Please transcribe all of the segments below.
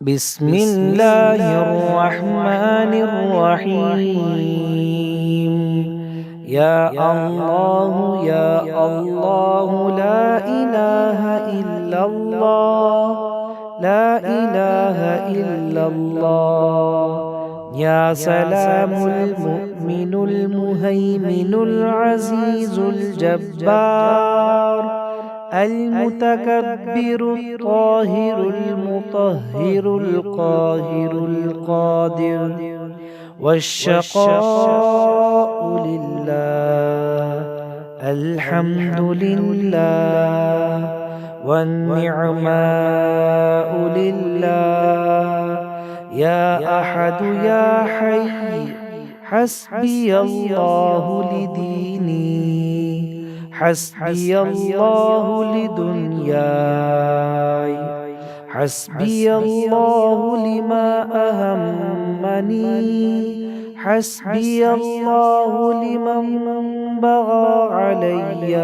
بسم الله الرحمن الرحيم. يا الله يا الله، لا إله إلا الله، لا إله إلا الله. يا سلام المؤمن المهيمن العزيز الجبار المتكبر الطاهر المطهر القاهر القادر. والشقاء لله، الحمد لله، والنعماء لله. يا أحد يا حي، حسبي الله لديني، حسبي الله لدنياي، حسبي الله لما أهمني، حسبي الله لمن بغى علي،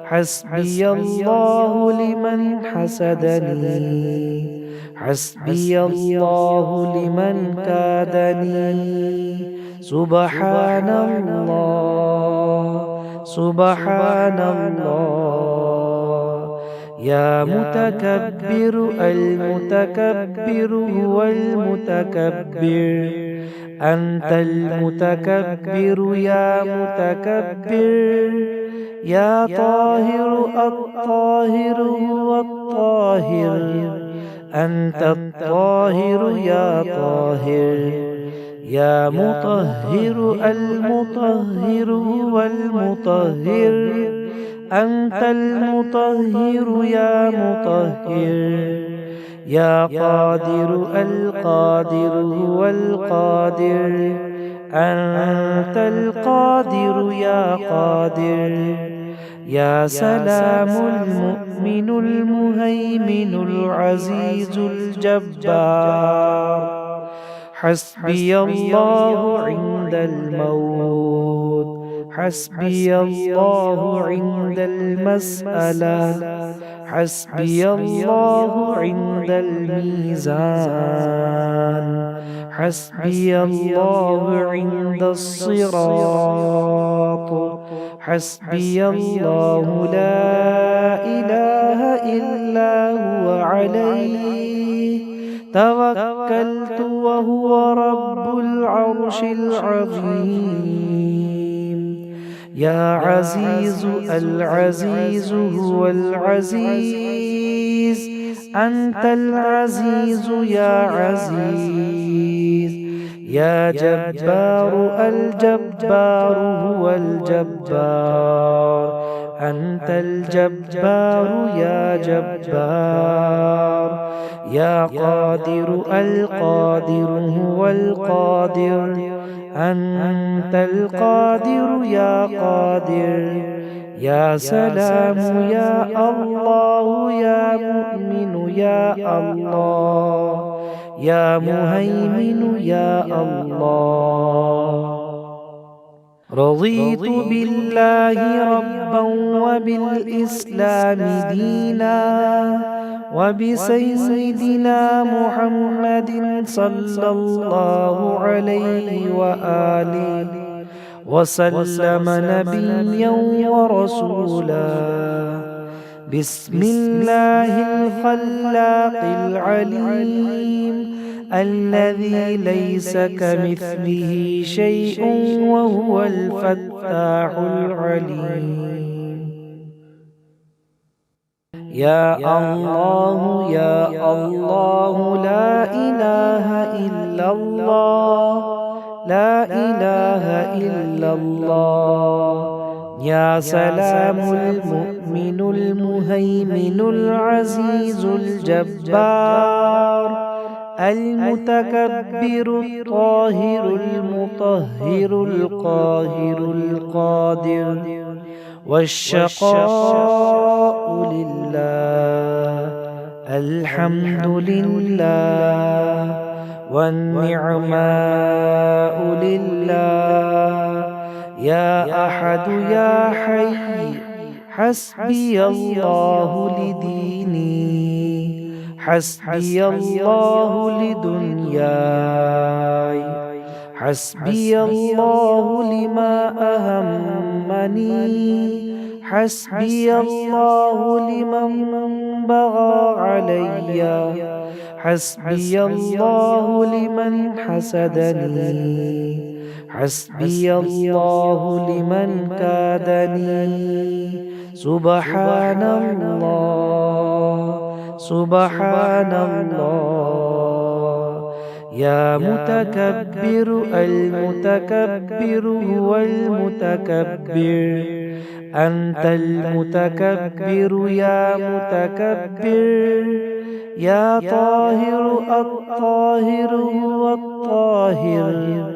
حسبي الله لمن حسدني، حسبي الله لمن كادني. سبحان الله، سبحان الله. يا متكبر، المتكبر هو المتكبر. أنت المتكبر يا متكبر. يا طاهر، الطاهر هو الطاهر. أنت الطاهر يا طاهر. يا مطهر، المطهر هو المطهر. أنت المطهر يا مطهر. يا قادر، القادر هو القادر. أنت القادر يا قادر. يا سلام المؤمن المهيمن العزيز الجبار. حسبي الله عند الموت، حسبي الله عند المسألة، حسبي الله عند الميزان، حسبي الله عند الصراط. حسبي الله لا إله إلا هو، عليه توكلت وهو رب العرش العظيم. يا عزيز، العزيز هو العزيز. أنت العزيز يا عزيز. يا جبار، الجبار هو الجبار. أنت الجبار يا جبار. يا قادر، القادر هو القادر. أنت القادر يا قادر. يا سلام يا الله، يا مؤمن يا الله، يا مهيمن يا الله. رضيت بالله ربا وبالإسلام دينا وبسيدنا محمد صلى الله عليه وآله وسلم نبيا ورسولا. بسم الله الخلاق العليم الذي ليس كمثله شيء وهو الفتاح العليم. يا الله يا الله، لا إله إلا الله، لا إله إلا الله. يا سلام المؤمن المهيمن العزيز الجبار المتكبر الطاهر المطهر القاهر القادر. والشقاء لله، الحمد لله، والنعماء لله. يا أحد يا حي، حسبي الله لديني، حسبي الله لدنياي حسبي الله لما أهمني حسبي الله لمن بغى علي حسبي الله لمن حسدني حسبي الله لمن كادني سبحان الله سبحان الله يا متكبر المتكبر هو المتكبر أنت المتكبر يا متكبر يا طاهر الطاهر هو الطاهر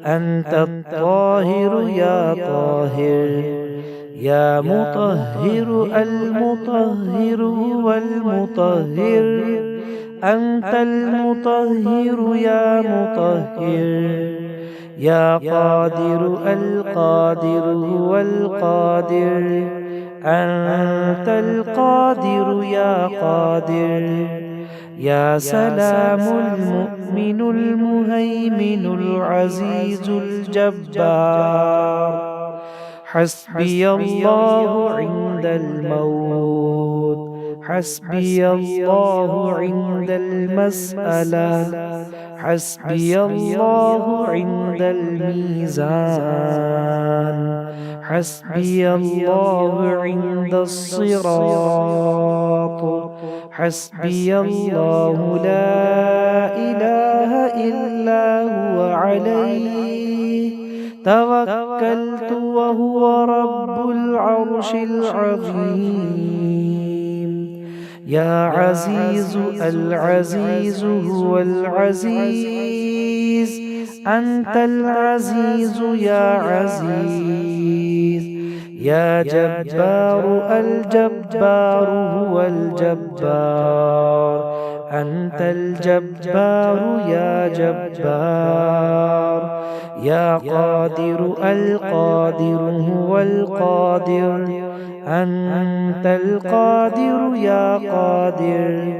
أنت الطاهر يا طاهر يا مطهر المطهر هو المطهر أنت المطهر يا مطهر يا قادر القادر هو القادر أنت القادر يا قادر يا سلام المؤمن المهيمن العزيز الجبار حسبي الله عند الموت حسبي الله عند المسألة حسبي الله عند الميزان حسبي الله عند الصراط حسبي الله لا إله إلا هو عليه توكلت وهو رب العرش العظيم يا عزيز العزيز هو العزيز أنت العزيز يا عزيز يا جبار الجبار هو الجبار أنت الجبار يا جبار يا قادر القادر هو القادر أنت القادر يا قادر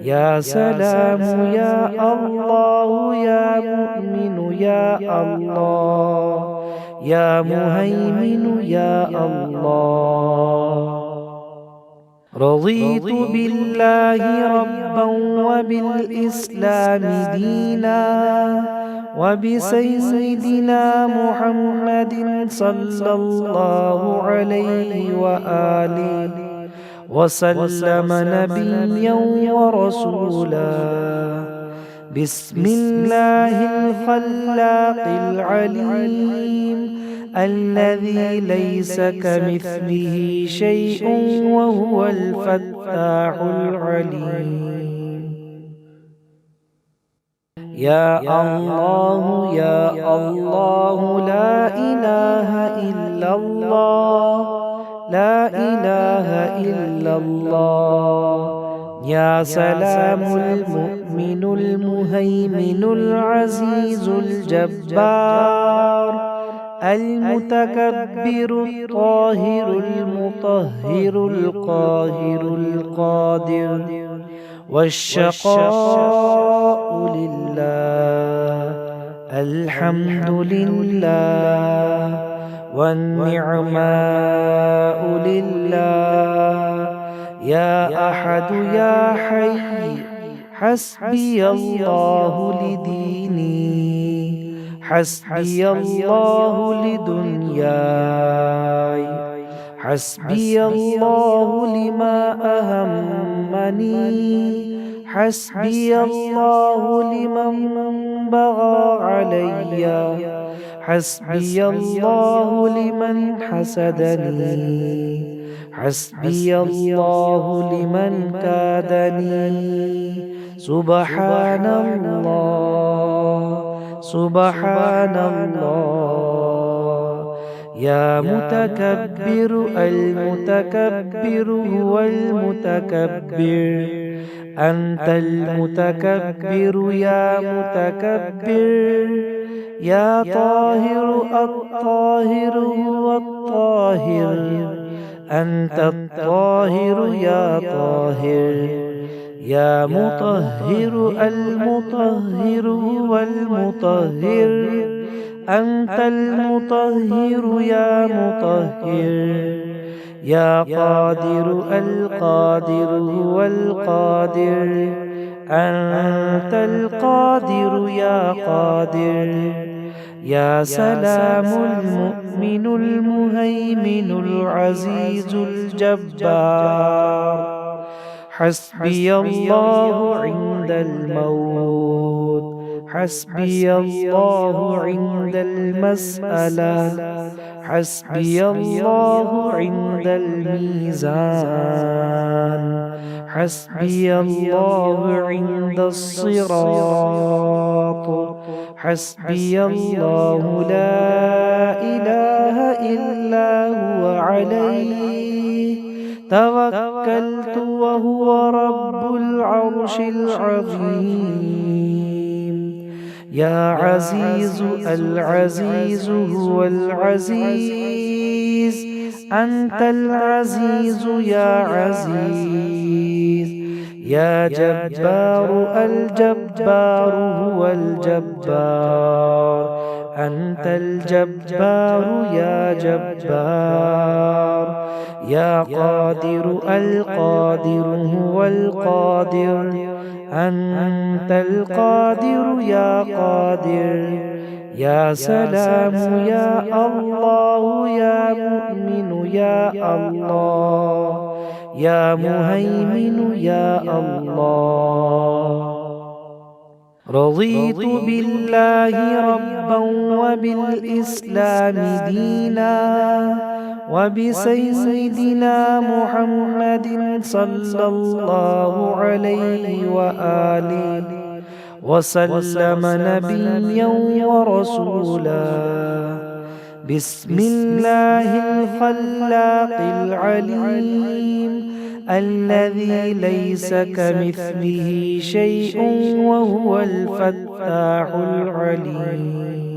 يا سلام يا الله يا مؤمن يا الله يا مهيمن يا الله رضيت بالله ربا وبالإسلام دينا وبسيدنا محمد صلى الله عليه وآله وسلم نبيا ورسولا بسم الله الخلاق العليم الذي ليس كمثله شيء وهو الفتاح العليم يا الله يا الله لا إله إلا الله لا إله إلا الله يا سلام المؤمن المهيمن العزيز الجبار المتكبر الطاهر المطهر القاهر القادر والشقاء لله الحمد لله والنعماء لله يا أحد يا حي حسبي الله لديني حسبي الله لدنياي حسبي الله لما أهمني حسبي الله لمن بغى علي حسبي الله لمن حسدني حسبي الله لمن كادني سبحان الله سبحان الله يا متكبر المتكبر هو المتكبر أنت المتكبر يا متكبر يا طاهر الطاهر هو الطاهر أنت الطاهر يا طاهر يا مطهر المطهر هو المطهر أنت المطهر يا مطهر يا قادر القادر هو القادر أنت القادر يا قادر يا سلام المؤمن المهيمن العزيز الجبار حسبي الله عند الموت حسبي الله عند المسألة حسبي الله عند الميزان حسبي الله عند الصراط حسبي الله لا إله إلا هو عليه توكلت وهو رب العرش العظيم يا عزيز العزيز هو العزيز أنت العزيز يا عزيز يا جبار الجبار هو الجبار أنت الجبار يا جبار يا قادر القادر هو القادر أنت القادر يا قادر يا سلام يا الله يا مؤمن يا الله يا مهيمن يا الله رضيت بالله ربا وبالإسلام دينا وبسيدنا محمد صلى الله عليه وآله وسلم نبيا ورسولا بسم الله الخلاق العليم الذي ليس كمثله شيء وهو الفتاح العليم